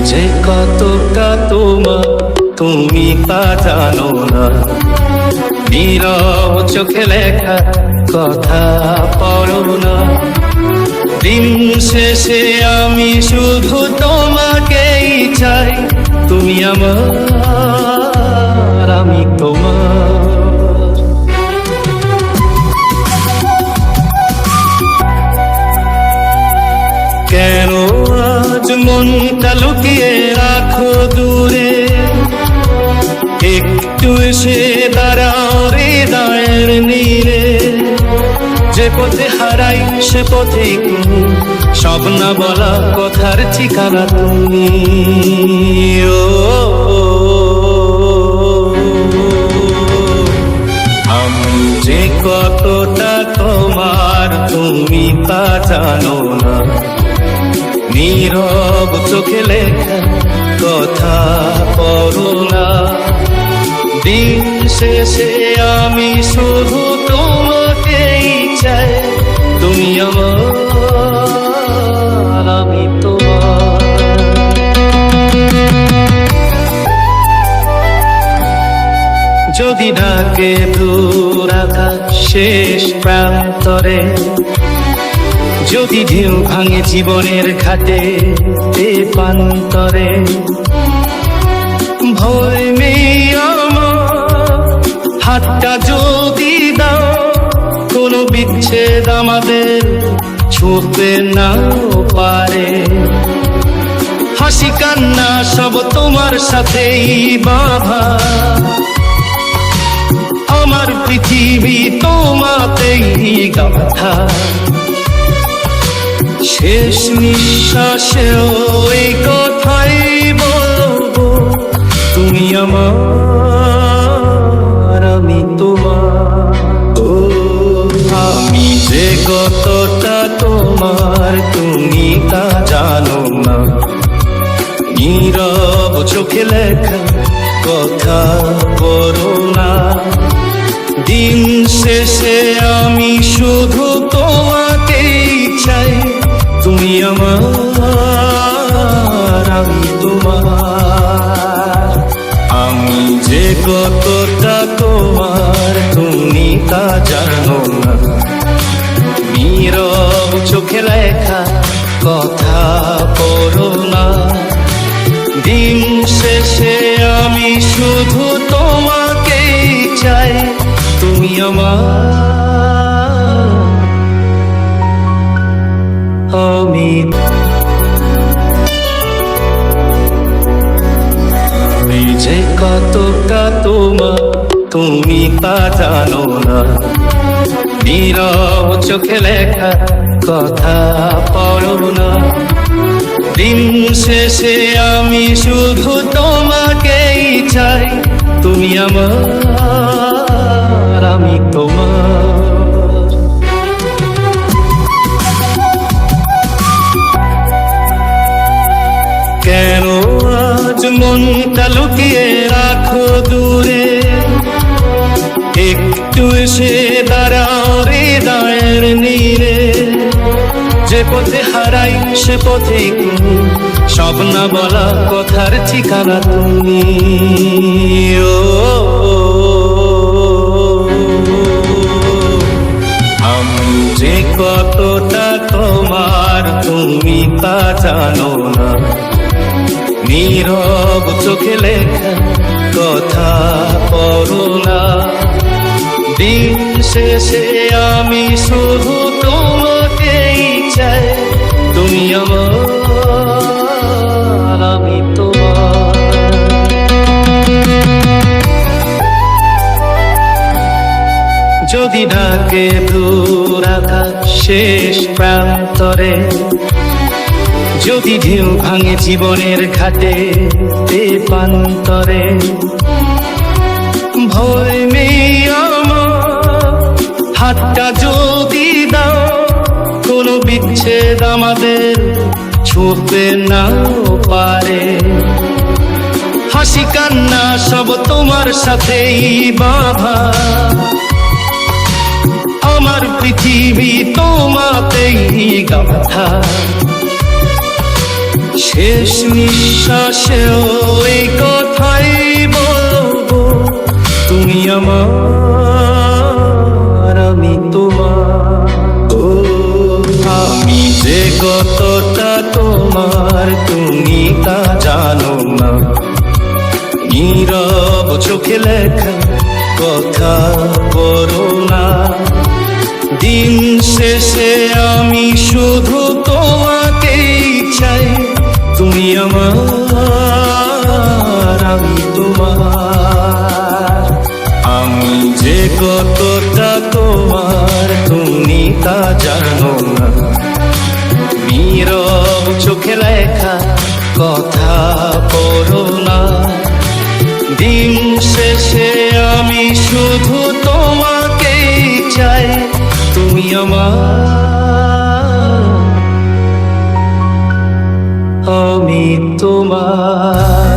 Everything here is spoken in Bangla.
যে কতটা তোমার তুমি তা জানো না, নীরব চোখে লেখা কথা পড়ো না। দিন শেষে আমি শুধু তোমাকেই চাই, তুমি আমার আমি তোমার। কেন আজ মনটা লুকিয়ে রাখো দূরে, একটু এসে দাঁড়াও হৃদয়ের নীড়ে। যে পথে হারাই সে পথে সব না বলা কথার ঠিকানা তুমি। ও আমি যে কতটা তোমার তুমি তা জানো না, নীরব চোখে লেখা কথা পড়ো না। দিন শেষে আমি শুধু তোমাকেই চাই, তুমি আমার আমি তোমার। যদি ডাকে দূর আকাশ শেষ প্রান্তরে, যদি ঢেউ ভাঙে জীবনের ঘাটে এ প্রান্তরে, ভয় নেই আমার হাতটা যদি দাও, কোনো বিচ্ছেদ আমাদের ছুঁতে নাও পারে। হাসি কান্না সব তোমার সাথেই বাঁধা, আমার পৃথিবী তোমাতেই গাঁথা। শেষ নিঃশ্বাসেও এই কথাই বলবো, তুমি আমার আমি তোমার। ও আমি যে কতটা তোমার তুমি তা জানো না, নীরব চোখে লেখা কথা বলো না। দিন শেষে আমি শুধু তোমাকেই চাই, তুমি আমার আমি তোমার। আমি যে কতটা তোমার তুমি তা জানো না, নীরব চোখে লেখা কথা পড়ো না। দিন শেষে আমি শুধু তোমাকেই চাই, তুমি আমার আমি। যে কতটা তোমার তুমি তা জানো না, নীরব চোখে লেখা কথা পড়ো না। দিন শেষে আমি শুধু তোমাকেই চাই, তুমি আমার আমি তোমার। কেন আজ মনটা লুকিয়ে রাখো দূরে, একটু এসে দাঁড়াও হৃদয়ের নীড়ে। যে পথে হারাই সে পথে সব না বলা কথার ঠিকানা তুমি। ও আমি যে কতটা তোমার তুমি তা জানো না, নীরব চোখে লেখা কথা পড়ো না। দিন শেষে আমি শুধু তোমাকেই চাই, তুমি আমার আমি তোমার। যদি ডাকে দূর আকাশ শেষ প্রান্তরে, যদি ঢেউ ভাঙে জীবনের ঘাটে এ প্রান্তরে, ভয় নেই আমার হাতটা যদি দাও, কোনো বিচ্ছেদ আমাদের ছুঁতে নাও পারে। হাসি কান্না সব তোমার সাথেই বাঁধা, আমার পৃথিবী তোমাতেই গাঁথা। শেষ নিঃশ্বাসেও এই কথাই বলবো, তুমি আমার, আমি তোমার। ও আমি যে কতটা তোমার তুমি তা জানো না, নীরব চোখে লেখা কথা বলো না। দিন শেষে আমি শুধু তোমাকেই চাই, তুমি আমার, আমি তোমার। আমি যে কতটা তোমার তুমি তা জানো না, নীরব চোখে লেখা কথা পড়ো না। দিন শেষে আমি শুধু তোমাকেই চাই, তুমি আমার, আমি তোমার।